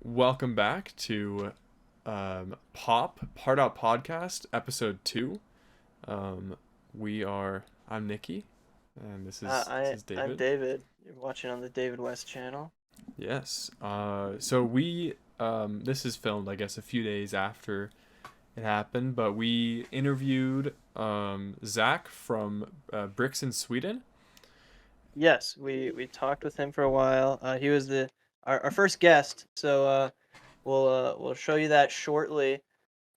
Welcome back to Pop Part Out Podcast, Episode 2. Um, I'm Nikki, and this is I'm David. David. You're watching on the David West channel. Yes. This is filmed, I guess, a few days after it happened, but we interviewed Zacke from Bricks in Sweden. Yes, we talked with him for a while. He was our first guest, so we'll show you that shortly.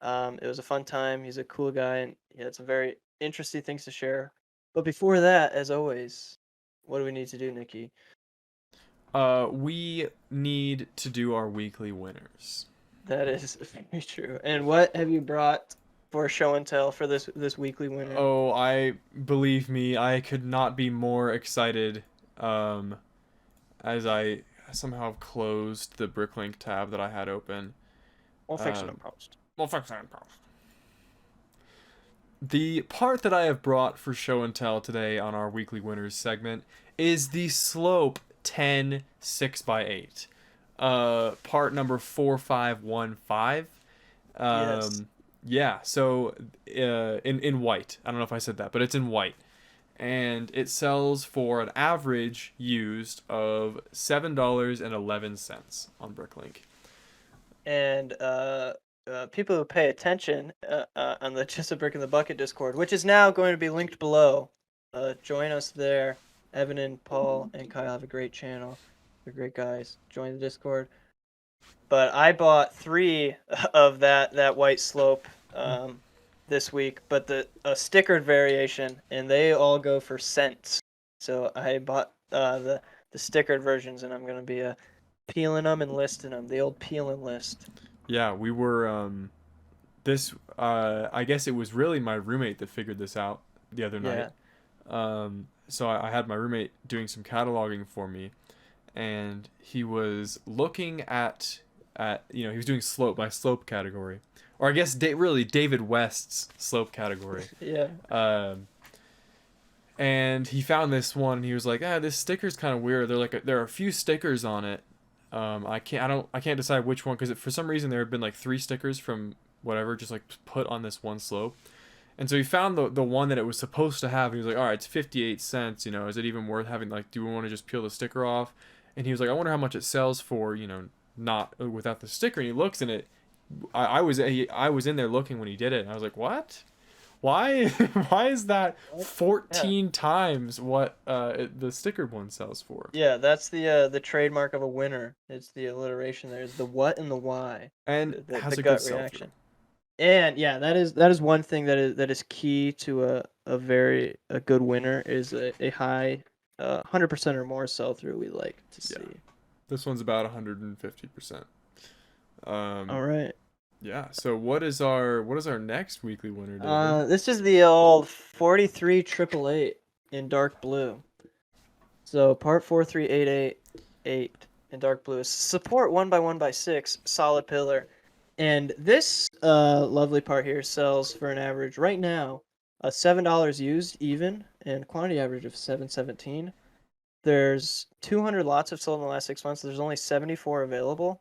It was a fun time. He's a cool guy, and he had some very interesting things to share. But before that, as always, what do we need to do, Nikki? We need to do our weekly winners. That is very true. And what have you brought for show and tell for this weekly winner? Oh, I believe me, I could not be more excited. Um, as I somehow have closed the Bricklink tab that I had open. We'll fix it in Um, post. well, fix that in post. The part that I have brought for show and tell today on our weekly winners segment is the Slope 10 6x8. Part number 4515. Yes. Um, yeah, so in white. I don't know if I said that, but it's in white. And it sells for an average used of $7.11 on Bricklink. And people who pay attention on the Just a Brick in the Bucket Discord, which is now going to be linked below. Join us there. Evan and Paul and Kyle have a great channel. They're great guys. Join the Discord. But I bought 3 of that white slope this week, but the a stickered variation, and they all go for cents. So I bought the stickered versions, and I'm gonna be peeling them and listing them. The old peel and list. Yeah, we were this I guess it was really my roommate that figured this out the other night. Yeah. So I had my roommate doing some cataloging for me, and he was looking at he was doing slope by slope category, or I guess really David West's slope category. Yeah. Um, and he found this one, and he was like, this sticker's kind of weird. There are a few stickers on it. I can't decide which one because for some reason there had been like 3 stickers from whatever just like put on this one slope. And so he found the one that it was supposed to have. He was like, all right, it's 58 cents. Is it even worth having? Like, do we want to just peel the sticker off? And he was like, I wonder how much it sells for. Not without the sticker. And he looks in it. I was in there looking when he did it. And I was like, what? Why? Why is that What? Yeah. 14 times what the sticker one sells for? Yeah, that's the trademark of a winner. It's the alliteration. There's the what and the why. And The has a good gut sell through. reaction. And yeah, that is one thing that is key to a good winner is a high 100% or more sell through we like to Yeah, see. this one's about 150%. All Um, right. yeah. So what is our next weekly winner, David? This is the old 43 triple eight in dark blue. So part 43888 in dark blue is support 1x1x6 solid pillar. And this lovely part here sells for an average right now $7 used even and quantity average of 717. There's 200 lots have sold in the last 6 months. There's only 74 available.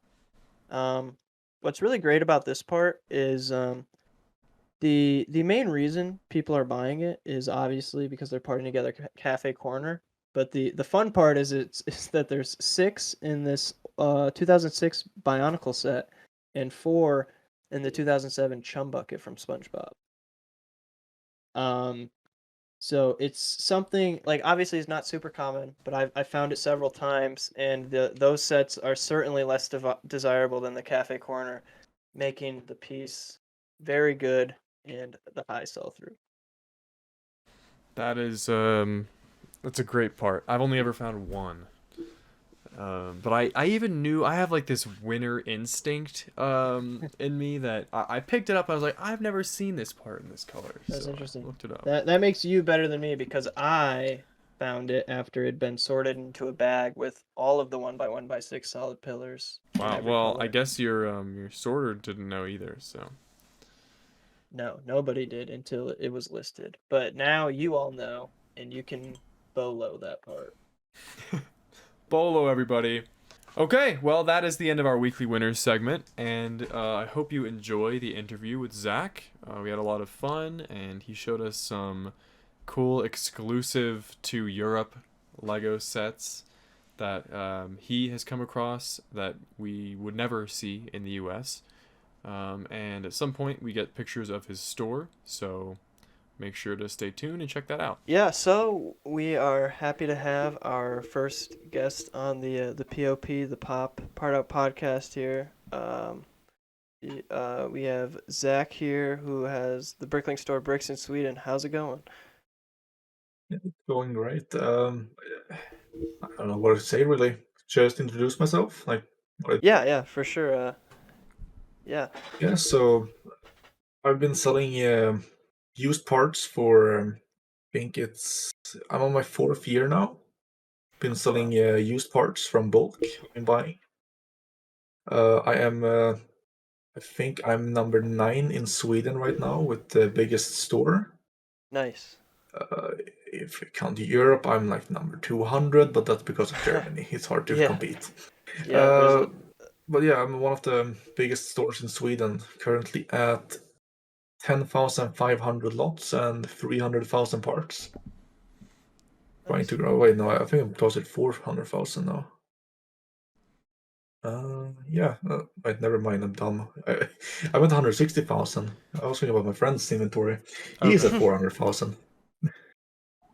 Um, what's really great about this part is the main reason people are buying it is obviously because they're partying together cafe corner. But the fun part is that there's 6 in this 2006 Bionicle set and 4 in the 2007 Chum Bucket from SpongeBob. Um, so it's something like obviously it's not super common, but I found it several times, and those sets are certainly less desirable than the cafe corner, making the piece very good and the high sell through. That is that's a great part. I've only ever found one. But I even knew I have like this winner instinct in me that I picked it up. I was like, I've never seen this part in this color, That's so I interesting. looked it up. That makes you better than me because I found it after it had been sorted into a bag with all of the 1x1x6 solid pillars in Wow. every Well, I color. guess your sorter didn't know either. So No, nobody did until it was listed. But now you all know, and you can bolo that part. Bolo, everybody. Okay, well, that is the end of our weekly winners segment, and I hope you enjoy the interview with Zach. We had a lot of fun, and he showed us some cool exclusive to Europe Lego sets that he has come across that we would never see in the US. And at some point, we get pictures of his store, so make sure to stay tuned and check that out. Yeah, so we are happy to have our first guest on the POP, the Pop Part Out podcast here. We have Zach here, who has the Bricklink store Bricks in Sweden. How's it going? Yeah, it's going great. I don't know what to say really. Just introduce myself. Like, what Yeah, for sure. Yeah, yeah. So I've been selling used parts for. I think I'm on my fourth year now. Been selling wow, used parts from bulk. I'm buying. I am. I think I'm number 9 in Sweden right now with the biggest store. nice. Uh, if you count Europe, I'm like number 200, but that's because of Germany. It's hard to Yeah, compete. yeah. There's Uh, a but yeah, I'm one of the biggest stores in Sweden, currently at 10,500 lots and 300,000 parts. Trying nice. to grow. Wait, no, I think I'm close to 400,000 now. Yeah. Wait, never mind. I'm dumb. I went 160,000. I was thinking about my friend's inventory. He's Okay. at 400,000.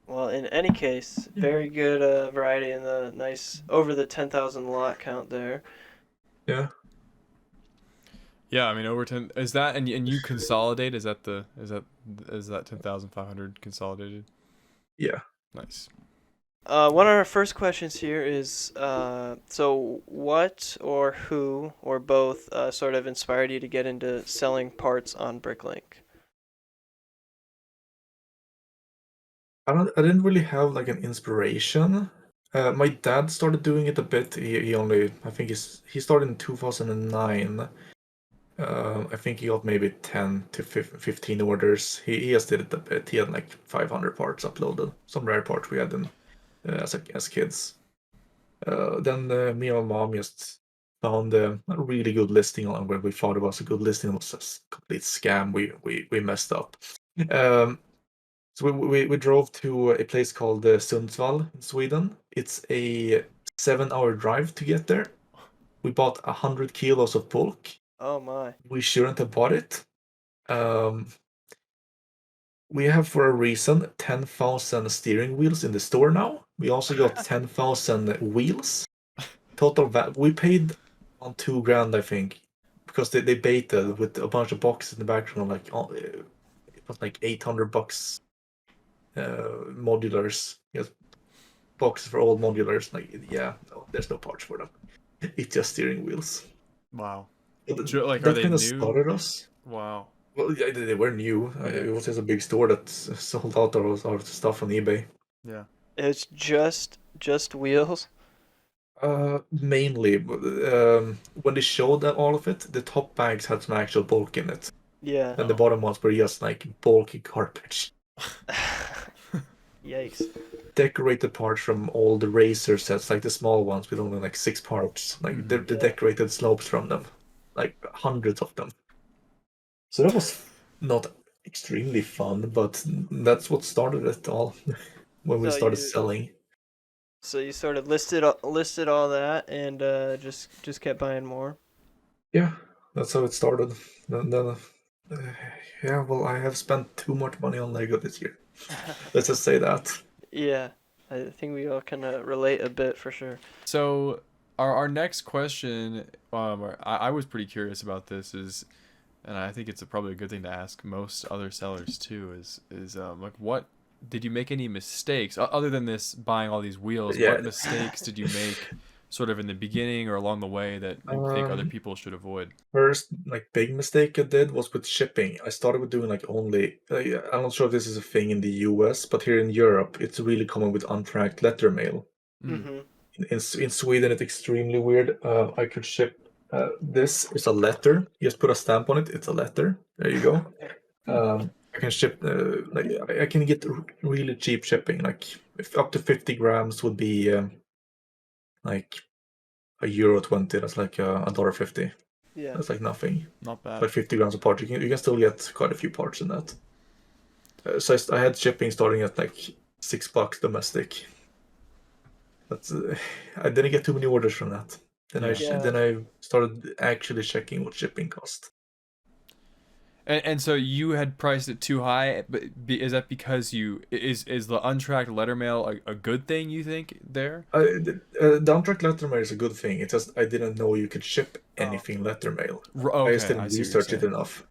Well, in any case, Yeah. very good variety in the nice over the 10,000 lot count there. Yeah. Yeah, I mean over 10 is that and you consolidate is that 10,500 consolidated? Yeah. Nice. One of our first questions here is so what or who or both sort of inspired you to get into selling parts on Bricklink? I didn't really have like an inspiration. My dad started doing it a bit. He only, I think he started in 2009. I think he got maybe 10 to 15 orders. He just did it a bit. He had like 500 parts uploaded, some rare parts we had in, as kids. Then me and my mom just found a really good listing on where we thought it was a good listing. It was a complete scam. We messed up. Um, so we drove to a place called Sundsvall in Sweden. It's a 7-hour drive to get there. We bought 100 kilos of bulk. Oh my. We shouldn't have bought it. Um, we have, for a reason, 10,000 steering wheels in the store now. We also got 10,000 wheels. We paid on 2 grand, I think, because they baited with a bunch of boxes in the background. Like, it was like $800 modulars. Yes, boxes for all modulars. Like, yeah, no, there's no parts for them. It's just steering wheels. Wow. But Like are that they kind of new? started us. Wow. Well, yeah, they were new. Yeah. It was just a big store that sold out our stuff on eBay. Yeah. It's just wheels. Mainly, when they showed all of it, the top bags had some actual bulk in it, Yeah. and the Oh. bottom ones were just like bulky garbage. Yikes. Decorated parts from all the racer sets, like the small ones with only like 6 parts, like Mhm. the Yeah. decorated slopes from them, like hundreds of them. So that was not extremely fun, but that's what started it all when we So started you selling. so you sort of listed all that and just kept buying more. Yeah, that's how it started. Then yeah, well, I have spent too much money on Lego this year. Let's just say that. Yeah. I think we all can relate a bit for sure. So our next question, I was pretty curious about this is, and I think it's probably a good thing to ask most other sellers too, is like what did you make any mistakes other than this buying all these wheels? Yeah. What mistakes did you make sort of in the beginning or along the way that you think other Um, people should avoid? First, like, big mistake I did was with shipping. I started with doing like only. I'm not sure if this is a thing in the US, but here in Europe, it's really common with untracked letter mail. Mm. Mm-hmm. In Sweden, it's extremely weird. I could ship. This is a letter. You just put a stamp on it. It's a letter. There you go. I can ship. Like, I can get really cheap shipping. Like, if up to 50 grams would be like a euro 20. That's like a dollar 50. Yeah. That's like nothing. Not It's bad. like 50 grams of parts. You can still get quite a few parts in that. So I had shipping starting at like $6 domestic. That's I didn't get too many orders from that. Then Yeah. Yeah. I started actually checking what shipping cost. And so you had priced it too high, but is that because is the untracked letter mail a good thing you think there? The untracked letter mail is a good thing. It's just I didn't know you could ship Oh. anything letter mail. I just Okay, I didn't see what you're research it saying. enough.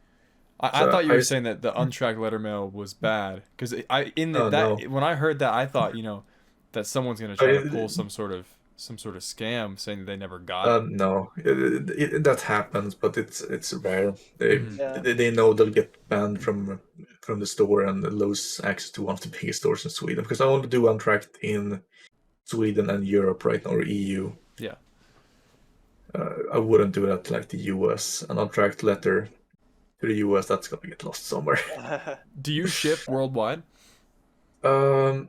I So thought you I were just saying that the untracked letter mail was bad because I in the, oh no. that when I heard that I thought that someone's gonna try to pull some sort of scam saying that they never got it. No, that happens, but it's rare. They, Hmm. Yeah. they know they'll get banned from the store and lose access to one of the biggest stores in Sweden because I want to do untracked in Sweden and Europe right now, or EU. Yeah. I wouldn't do that like the US. An untracked letter to the US, that's gonna get lost somewhere. Do you ship worldwide? Um,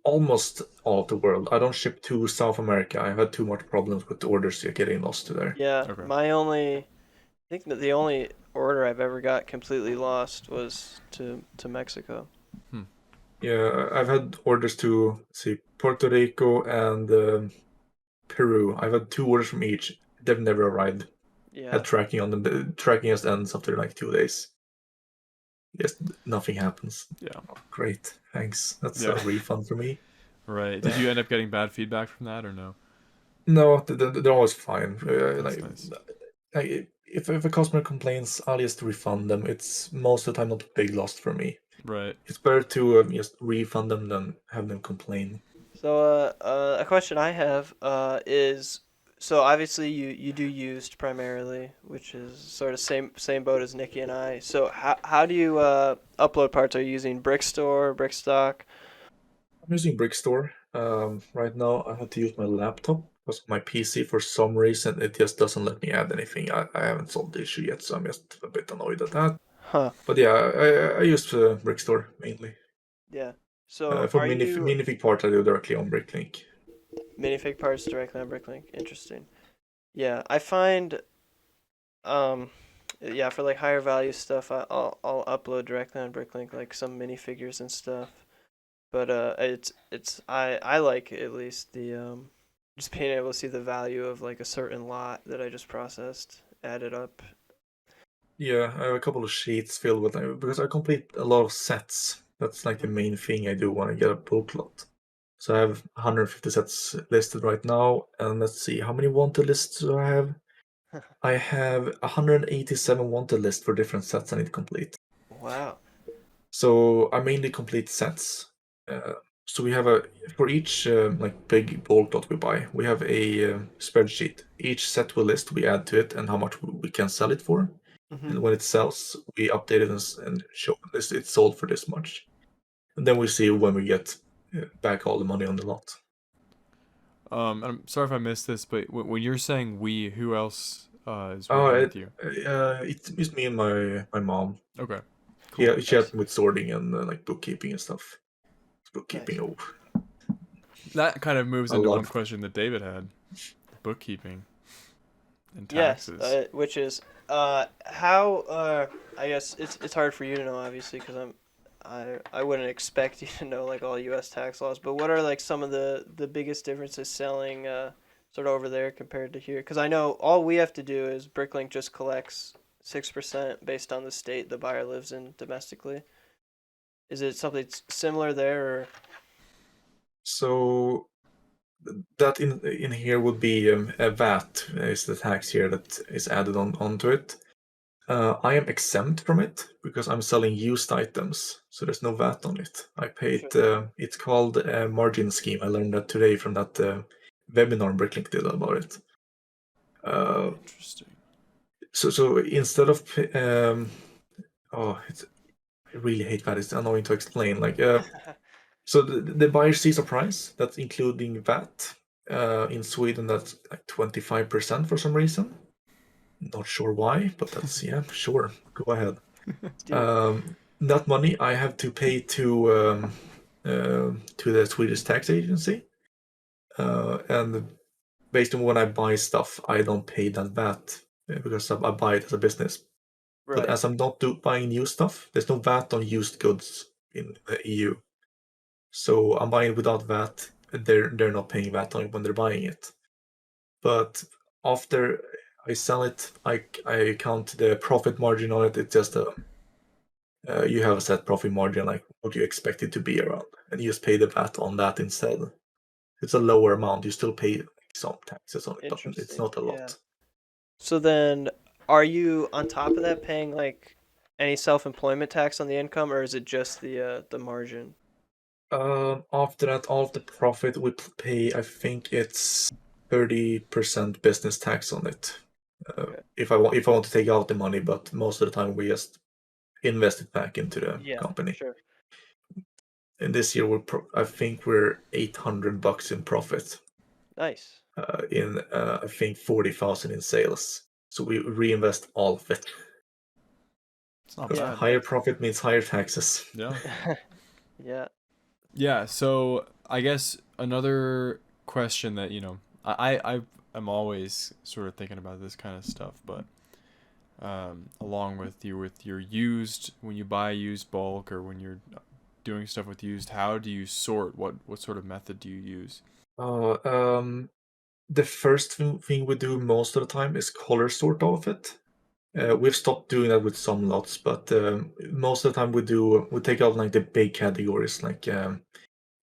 Almost all of the world. I don't ship to South America. I've had too much problems with the orders getting lost to there. Yeah. Okay. I think that the only order I've ever got completely lost was to Mexico. Hmm. Yeah, I've had orders to see Puerto Rico and Peru. I've had 2 orders from each. They've never arrived. Yeah. Had tracking on them. The tracking just ends after like 2 days. Yes, nothing happens. Yeah. Oh, great, thanks. That's a Yeah. refund for me. Right. Did you end up getting bad feedback from that or no? No, they're always fine. That's nice. If a customer complains, I'll just refund them. It's most of the time not a big loss for me. Right. It's better to just refund them than have them complain. So a question I have is so obviously you do used primarily, which is sort of same boat as Nikki and I. So how do you upload parts? Are you using Brickstore, Brickstock? I'm using Brickstore. Right now, I had to use my laptop because my PC, for some reason, it just doesn't let me add anything. I haven't solved the issue yet, so I'm just a bit annoyed at that. Huh. But yeah, I use Brickstore mainly. Yeah. So For are you minifig parts, I do directly on Bricklink. minifig parts directly on Bricklink? Interesting. Yeah, I find yeah, for like higher value stuff, I'll upload directly on Bricklink, like some minifigures and stuff. But it's I like at least the just being able to see the value of like a certain lot that I just processed added up. Yeah, I have a couple of sheets filled with because I complete a lot of sets. That's like the main thing I do when I get a bulk lot. So I have 150 sets listed right now, and let's see how many wanted lists do I have. I have 187 wanted lists for different sets I need to complete. Wow. So I mainly complete sets. Uh, so we have for each like big bulk lot we buy, we have a spreadsheet. Each set we list, we add to it, and how much we can sell it for. Hmm. And when it sells, we update it and show this it's sold for this much. And then we see when we get back all the money on the lot. I'm sorry if I missed this, but when you're saying we, who else is Oh, working with you? it's me and my mom. Okay. Cool. She Nice. helped me with sorting and like bookkeeping and stuff. Nice. Bookkeeping, oh, That kind of moves a into lot. one question that David had: bookkeeping and Yes, taxes. which is how I guess it's hard for you to know obviously because I wouldn't expect you to know like all U.S. tax laws, but what are like some of the biggest differences selling sort of over there compared to here? Because I know all we have to do is Bricklink just collects 6% based on the state the buyer lives in domestically. Is it something similar there or? So that in here would be a VAT is the tax here that is added onto it. I am exempt from it because I'm selling used items, so there's no VAT on it. I paid. It's called a margin scheme. I learned that today from that webinar Bricklink did about it. Interesting. So instead of oh, I really hate that. It's annoying to explain. Like so the buyer sees a price that's including VAT. In Sweden, that's like 25% for some reason. Not sure why, but that's yeah, sure. Go ahead. Dude. That money I have to pay to the Swedish tax agency, and based on when I buy stuff, I don't pay that VAT because I buy it as a business. But Right. as I'm not buying new stuff, there's no VAT on used goods in the EU. So I'm buying it without VAT. They're not paying VAT on it when they're buying it. But after I sell it, I count the profit margin on it. It's just you have a set profit margin, like what you expect it to be around, and you just pay the VAT on that instead. It's a lower amount. You still pay some taxes on it, but it's Interesting. not a Yeah. lot. So then, are you on top of that paying like any self-employment tax on the income, or is it just the margin? After that, all of the profit we pay, I think it's 30% business tax on it. Okay. If I want to take out the money, but most of the time we just invest it back into the Yeah. company. Sure. And this year I think we're $800 in profit. Nice. In I think 40,000 in sales. So we reinvest all of it. It's not Because Yeah. bad. higher Nice. profit means higher taxes. Yeah. Yeah. Yeah, so I guess another question that, I am always sort of thinking about this kind of stuff, but along with your used, when you buy used bulk or when you're doing stuff with used, how do you sort? What sort of method do you use? Uh, um, the first thing we do most of the time is color sort all of it. We've stopped doing that with some lots, but most of the time we take out like the big categories like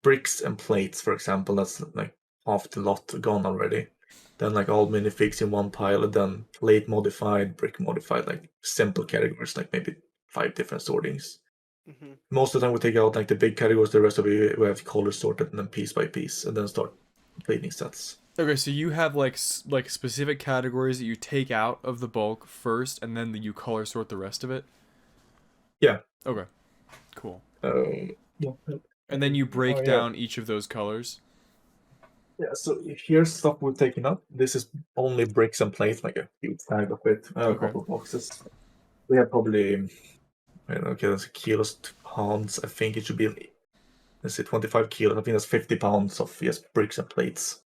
bricks and plates, for example. That's like half the lot gone already. Then like all minifigs in one pile, and then plate modified, brick modified, like simple categories, like maybe 5 different sortings. Hmm. Most of the time we take out like the big categories, the rest of it we have color sorted and then piece by piece, and then start completing sets. Okay, so you have like specific categories that you take out of the bulk first, and then you color sort the rest of it. Yeah. Okay, cool. Yeah. And then you Oh break yeah. down each of those colors. Yeah, so here's stuff we've taken up. This is only bricks and plates, like a huge bag of it, a Okay. couple of boxes. We have probably, I don't know, okay, that's kilos to pounds. I think it should be, let's say 25 kilos. I think that's 50 pounds of just bricks and plates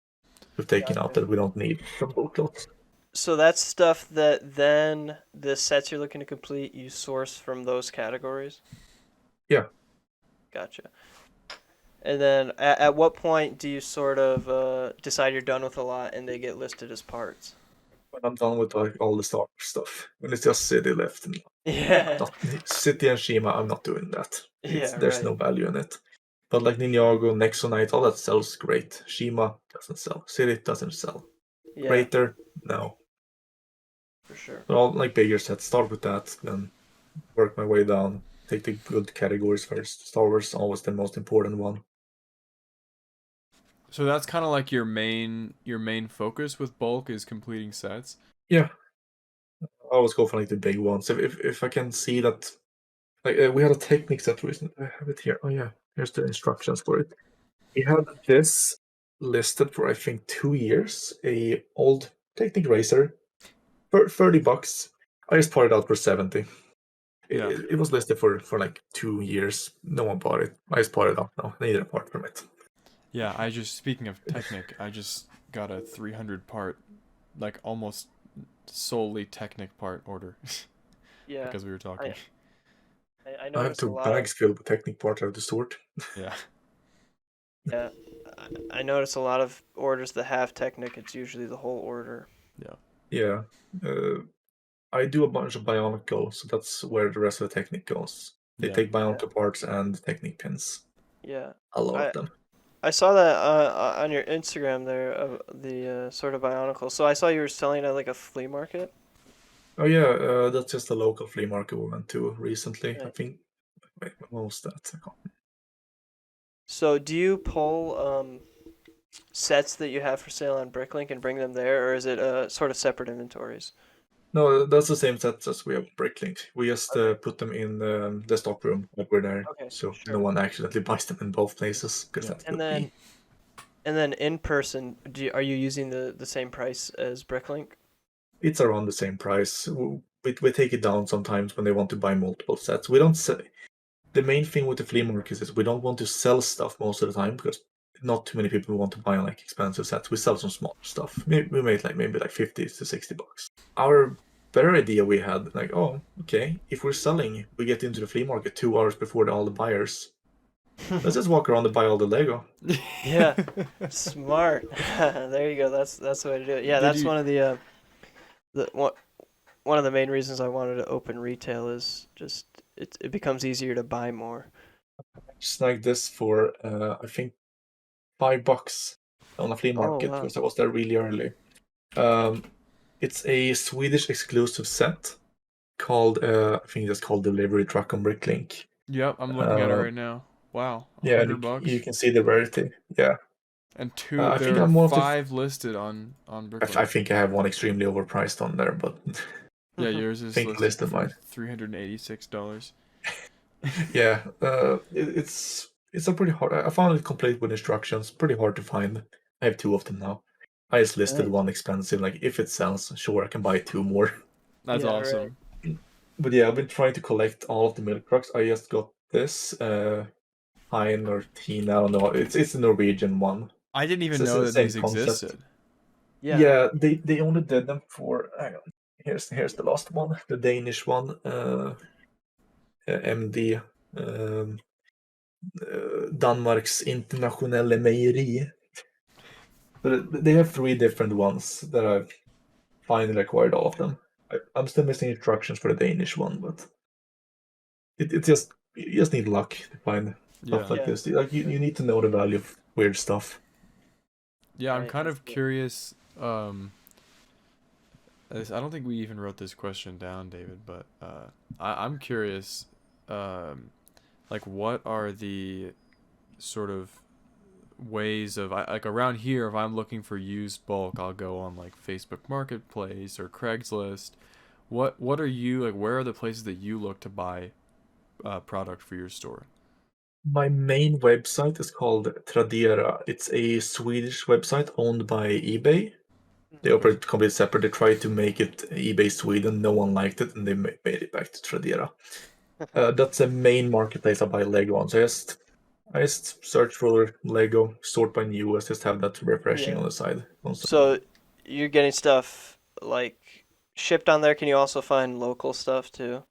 we've taken out Gotcha. that we don't need from bulk lots. So that's stuff that then the sets you're looking to complete, you source from those categories? Yeah, Gotcha. And then at what point do you sort of decide you're done with a lot and they get listed as parts? when I'm done with like all the Star Wars stuff, when it's just City left, and Yeah. not City and Shima, I'm not doing that. Yeah, There's right. no value in it. But like Ninjago, Nexonite, all that sells great. Shima doesn't sell. City doesn't sell. Yeah, Crater, no. for sure. But all like bigger sets, start with that, then work my way down. Take the good categories first. Star Wars always the most important one. So that's kind of like your main focus with bulk is completing sets. Yeah, I always go for like the big ones. If I can see that, like we had a Technic set recently. I have it here. Oh yeah, here's the instructions for it. We had this listed for I think 2 years. A old Technic Racer for $30. I just put it out for 70. Yeah. It was listed for like 2 years. No one bought it. I just put it out now. I need a part from it. Yeah, speaking of Technic, I just got a 300 part, like almost solely Technic part order, Yeah, like as we were talking. I I I have notice a two lot of bags filled with Technic parts I have to sort. Yeah. yeah, I notice a lot of orders that have Technic. It's usually the whole order. Yeah. Yeah. Uh, I do a bunch of Bionicle, so that's where the rest of the Technic goes. They Yeah. take Yeah, Bionicle parts and Technic pins. yeah. A lot of I them. I saw that on your Instagram there of the sort of Bionicle. So I saw you were selling at like a flea market. Oh yeah, that's just a local flea market we went to recently. I Nice. think wait, when was that? I can't- So do you pull sets that you have for sale on Bricklink and bring them there, or is it sort of separate inventories? No, that's the same sets as we have Bricklink. We just Okay. put them in the stock room that we're there, Okay. so no Sure. one accidentally buys them in both places because Yeah. that And would then be. in person, are you using the same price as Bricklink? It's around the same price. We take it down sometimes when they want to buy multiple sets. We don't say the main thing with the flea markets is we don't want to sell stuff most of the time because not too many people want to buy like expensive sets. We sell some small stuff. We made like maybe like $50 to $60. Our better idea we had like, oh, okay, if we're selling, we get into the flea market 2 hours before all the buyers. Let's just walk around and buy all the Lego. Yeah, smart. There you go. That's the way to do it. Yeah, Did that's you? one of the one of the main reasons I wanted to open retail is just it becomes easier to buy more. Snagged this for I think $5 on a flea Oh market wow. because I was there really early. Um, it's a Swedish exclusive set called I think it's called Delivery Truck on Bricklink. Yep, I'm looking at it Uh, right now. Wow, a yeah, and hundred you bucks can see the rarity. Yeah, and two. I think There are I'm one of the. five listed on I Bricklink. think I have one extremely overpriced on there, but Yeah, yours I is think listed listed for mine. $386. Yeah, it's a pretty hard. I found it complete with instructions. Pretty hard to find. I have two of them now. I just listed Nice. one expensive. Like if it sells, sure I can buy two more. That's Yeah, right. awesome. But yeah, I've been trying to collect all of the milk trucks. I just got this Hein or Tina. I don't know. It's a Norwegian one. I didn't It's even the know that same these concept. existed. Yeah. Yeah, they only did them for. Hang on. Here's the last one, the Danish one. MD. Um, Danmarks Internationelle Mejeri. But they have three different ones that I've finally acquired all of them. I'm still missing instructions for the Danish one, but it just you just need luck to find stuff Yeah. like Yeah. this. Like you need to know the value of weird stuff. Yeah, I'm Right. kind of curious. I don't think we even wrote this question down, David, but I'm curious. Like, what are the sort of ways of like around here? If I'm looking for used bulk, I'll go on like Facebook Marketplace or Craigslist. What are you like? Where are the places that you look to buy product for your store? My main website is called Tradera. It's a Swedish website owned by eBay. They Mhm. operate completely separate. They tried to make it eBay Sweden. No one liked it, and they made it back to Tradera. That's the main marketplace I buy Lego on. So I just search for Lego, sort by newest, just have that refreshing on Yeah. the side constantly. So you're getting stuff like shipped on there. Can you also find local stuff too?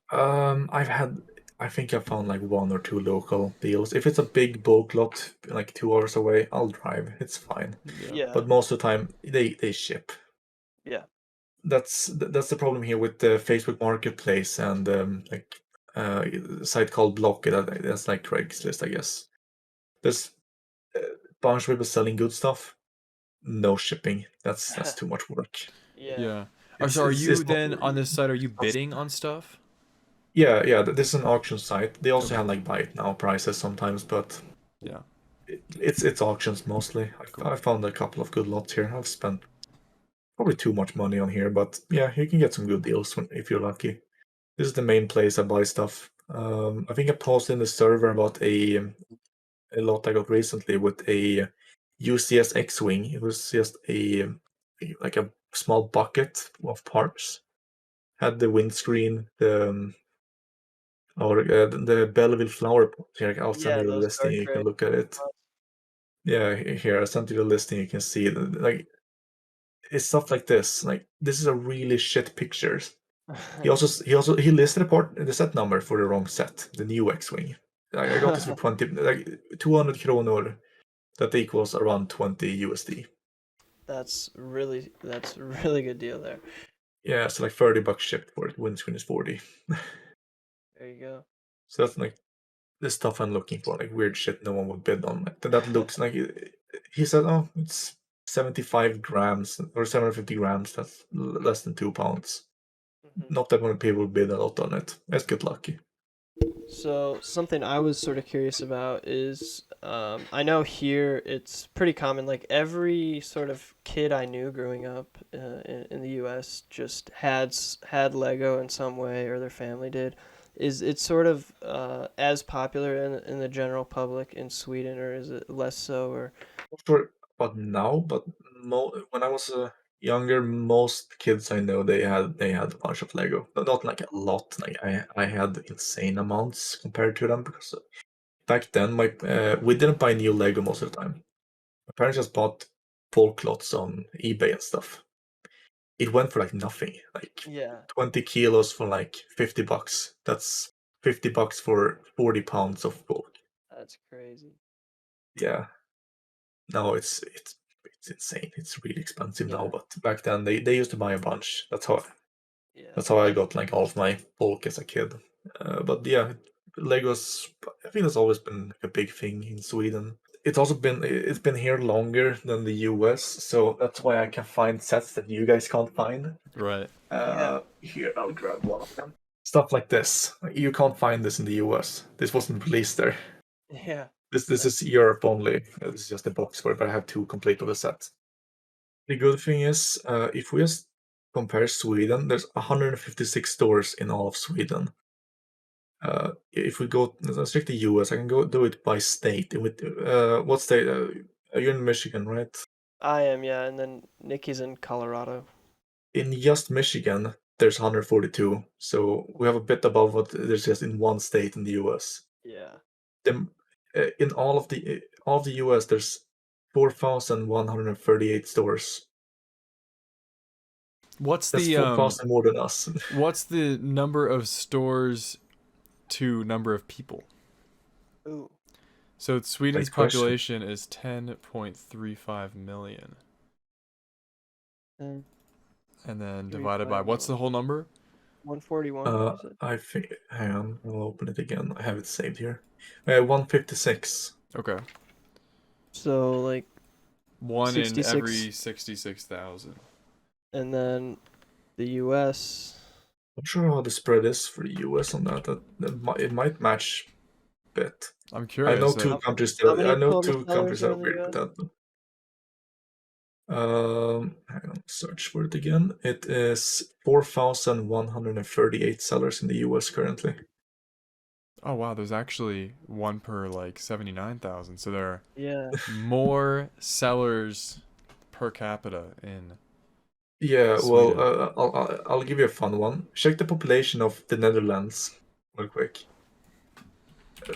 I think I found like one or two local deals. If it's a big bulk lot, like 2 hours away, I'll drive. It's fine. Yeah. Yeah. But most of the time, they ship. Yeah. That's the problem here with the Facebook Marketplace and like a site called Block. That's like Craigslist, I guess. There's a bunch of people selling good stuff. No shipping. That's too much work. Yeah. Yeah. It's So are it's, you it's not. then on this site? Are you Not bidding on stuff? Yeah. This is an auction site. They also Okay. have like buy it now prices sometimes, but Yeah. it's auctions mostly. Cool. I found a couple of good lots here. I've spent probably too much money on here, but yeah, you can get some good deals if you're lucky. This is the main place I buy stuff. I think I posted in the server about a lot I got recently with a UCS X-wing. It was just like a small bucket of parts. Had the windscreen, the Belleville flower pot. Here, I'll send Yeah. you the Those listing. dark You gray. can look at it. Yeah, here I sent you the listing. You can see like it's stuff like this. Like this is a really shit pictures. He listed the set number for the wrong set, the new X-wing. I got this for 20 like 200 kronor. That equals around 20 USD. That's a really good deal there. Yeah, so like $30 shipped for it. Windscreen is 40. There you go. So that's like the stuff I'm looking for, like weird shit no one would bid on. Like, that looks like he said, oh, it's 75 grams or 750 grams. That's less than 2 pounds. Mhm. Not that many people bid a lot on it. Let's get lucky. So something I was sort of curious about is I know here it's pretty common. Like every sort of kid I knew growing up in the U.S. just had Lego in some way, or their family did. Is it sort of as popular in the general public in Sweden, or is it less so? Or Not sure about now, but when I was younger, most kids I know they had a bunch of Lego. Not like a lot. Like I had insane amounts compared to them because back then my we didn't buy new Lego most of the time. My parents just bought folk lots on eBay and stuff. It went for like nothing, like Yeah, 20 kilos for like $50. That's $50 for 40 pounds of folk. that's crazy. Yeah, no, it's insane. It's really expensive now, Yeah, but back then they used to buy a bunch. yeah, That's how I got like all of my folk as a kid. But yeah, Legos. I think that's always been a big thing in Sweden. It's been here longer than the US, so that's why I can find sets that you guys can't find. Right. yeah, Here, I'll grab one of them. Stuff like this. You can't find this in the US. This wasn't released there. yeah. This is Europe only. This is just a box for it, but I have two complete of the sets. The good thing is, if we just compare Sweden, there's 156 stores in all of Sweden. If we go, let's check the US. I can go do it by state. What state? You're in Michigan, right? I am, yeah, and then Nikki's in Colorado. In just Michigan, there's 142. So we have a bit above what there's just in one state in the US. Yeah. The, in all of the US, there's 4,138 stores. What's That's the 4,000 more than us. what's the number of stores to number of people? Ooh. So Sweden's Great question. population is 10.35 million. And And then Three, divided by five, what's the whole number? 141, you said? I think. Hang on, I'll open it again. I have it saved here. 156. Okay. So like One in 66, every 66,000. and then the US. I'm sure how the spread is for the US on that. It might match a bit. I'm I curious. know two countries How still. many I know total two countries sellers that are are in the weird with US? that. Hang on, search for it again. It is 4,138 sellers in the US currently. Oh wow, there's actually one per like 79,000. So there are Yeah. more sellers per capita in Yeah, well, Sweden. I'll give you a fun one. Check the population of the Netherlands real quick.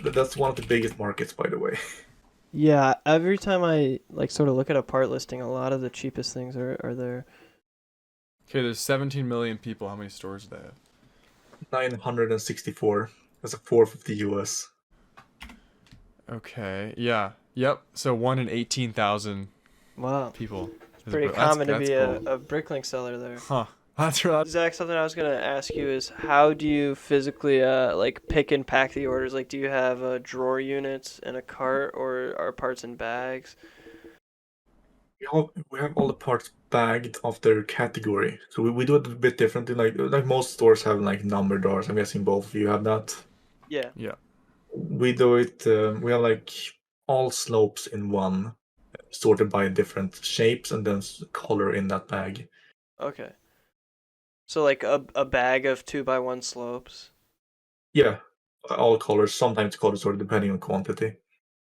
That's one of the biggest markets, by the way. Yeah, every time I like sort of look at a part listing, a lot of the cheapest things are there. Okay, there's 17 million people. How many stores do they have? 964. That's a fourth of the US. Okay, yeah. Yep. So one in 18,000 Wow. people. It's pretty common to be cool. a Bricklink seller there. Huh. That's right. Zach, something I was gonna ask you is how do you physically like pick and pack the orders? Like, do you have drawer units and a cart, or are parts in bags? We have all the parts bagged after category. So we do it a bit differently. Like most stores have like number drawers. I'm guessing both of you have that. Yeah. Yeah. We do it. We have like all slopes in one, sorted by different shapes, and then color in that bag. Okay. So like a bag of 2x1 slopes. Yeah, all colors. Sometimes color sorted depending on quantity.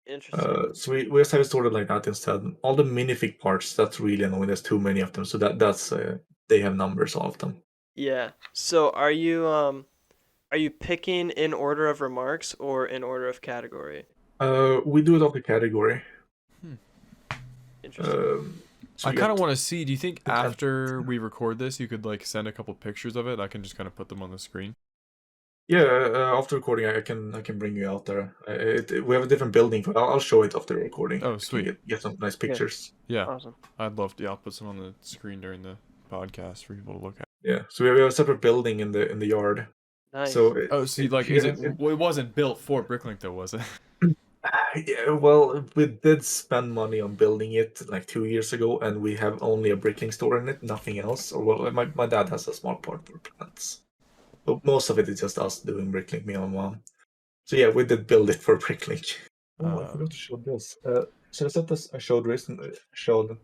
Interesting. So we just have it sorted like that instead. All the minifig parts, that's really annoying. There's too many of them. So that's they have numbers, all of them. Yeah. So are you picking in order of remarks or in order of category? We do it off the category. Hmm. Interesting. So I you kind of got want to see. Do you think the 10. after we record this, you could like send a couple pictures of it? I can just kind of put them on the screen. Yeah, after recording, I can bring you out there. We have a different building. I'll show it after recording. Oh, I can sweet. get some nice Yeah. pictures. Yeah, Awesome. I'd love to. Yeah, I'll put some on the screen during the podcast for people to look at. Yeah, so we have a separate building in the yard. Nice. So Oh, so you, like, is it? Well, it wasn't built for Bricklink though, was it? yeah, well, we did spend money on building it like 2 years ago, and we have only a Bricklink store in it, nothing else. Or well, my dad has a small part for plants, but most of it is just us doing Bricklink, me and my mom. So yeah, we did build it for Bricklink. Oh, I forgot to show this. So the set this I showed recently showed.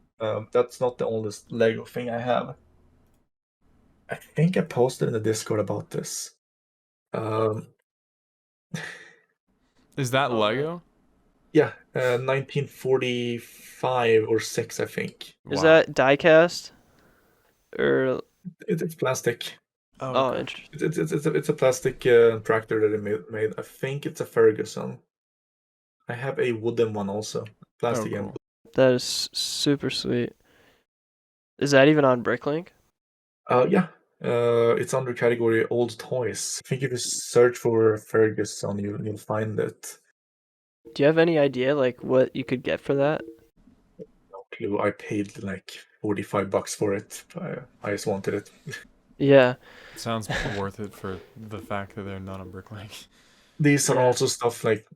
That's not the oldest Lego thing I have. I think I posted in the Discord about this. Um, Is that Oh, man. Lego? yeah, 1945 or six, I think. Is Wow. that diecast? Or It's plastic. oh, okay. interesting. It's a plastic tractor that I made. I think it's a Ferguson. I have a wooden one also. Plastic Oh, and cool. That is super sweet. Is that even on Bricklink? Yeah. It's under category old toys. I think if you search for Fergus on you'll find it. Do you have any idea like what you could get for that? No clue. I paid like $45 for it. I just wanted it. Yeah. It sounds worth it for the fact that they're not on Bricklink. These are Yeah. also stuff like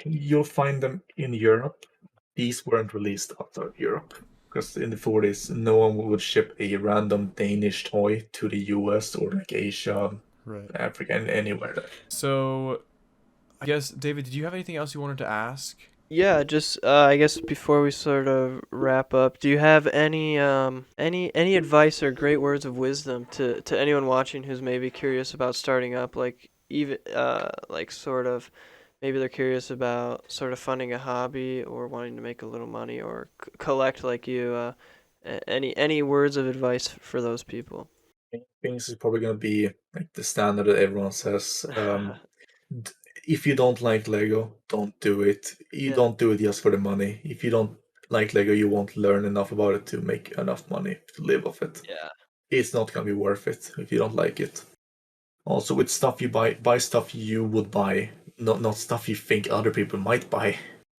you'll find them in Europe. These weren't released outside Europe because in the 40s, no one would ship a random Danish toy to the US or like Asia, Right. Africa, and anywhere there. So, I guess, David, did you have anything else you wanted to ask? Yeah, just I guess before we sort of wrap up, do you have any advice or great words of wisdom to anyone watching who's maybe curious about starting up, like even like sort of maybe they're curious about sort of funding a hobby or wanting to make a little money or collect like you any words of advice for those people? Things is probably going to be like the standard that everyone says. D- if you don't like Lego, don't do it. You Yeah. don't do it just for the money. If you don't like Lego, you won't learn enough about it to make enough money to live off it. Yeah. It's not going to be worth it if you don't like it. Also, with stuff you buy stuff you would buy, not stuff you think other people might buy.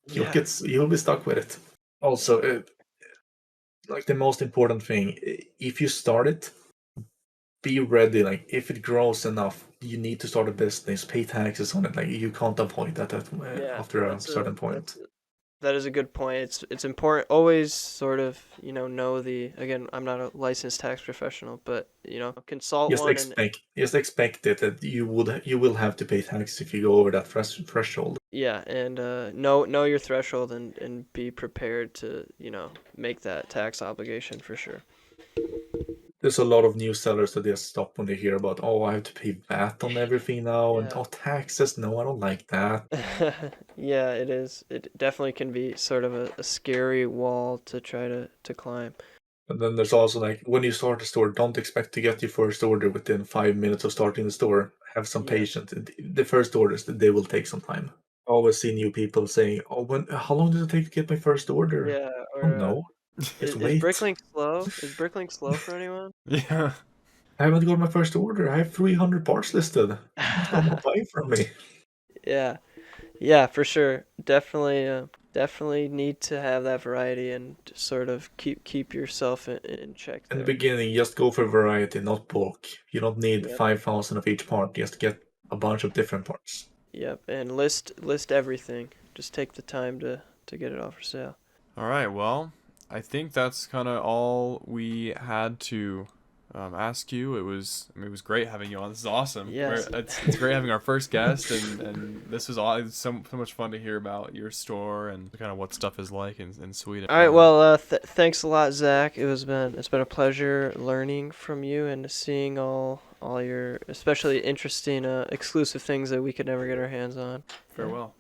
Yeah. You'll be stuck with it. Also, like the most important thing, if you start it, be ready. Like if it grows enough, you need to start a business, pay taxes on it. Like you can't avoid that Yeah. after a That's a certain that's point. That is a good point. It's important always sort of, know the again, I'm not a licensed tax professional, but consult one and Just expect it that you will have to pay tax if you go over that threshold. yeah, and know your threshold and be prepared to, make that tax obligation for sure. There's a lot of new sellers that just stop when they hear about, oh, I have to pay VAT on everything now, and Yeah. oh, taxes. No, I don't like that. Yeah, it is. It definitely can be sort of a scary wall to try to climb. And then there's also like when you start a store, don't expect to get your first order within 5 minutes of starting the store. Have some Yeah. patience. The first orders they will take some time. I always see new people saying, "Oh, how long does it take to get my first order?" Yeah, Oh or no, just is wait. Bricklink slow? Is Bricklink slow for anyone? Yeah. I haven't got my first order. I have 300 parts listed. What's no one buying from me? Yeah. Yeah, for sure. Definitely need to have that variety and sort of keep yourself in check In the there. beginning, just go for variety, not bulk. You don't need Yep. 5,000 of each part. Just get a bunch of different parts. Yep. And list everything. Just take the time to get it all for sale. All right, well, I think that's kind of all we had to ask you. It was great having you on. This is awesome. Yes. It's great having our first guest, and this was all it's so much fun to hear about your store and kind of what stuff is like in Sweden. All right. Well, thanks a lot, Zach. It's been a pleasure learning from you and seeing all your especially interesting exclusive things that we could never get our hands on. Farewell.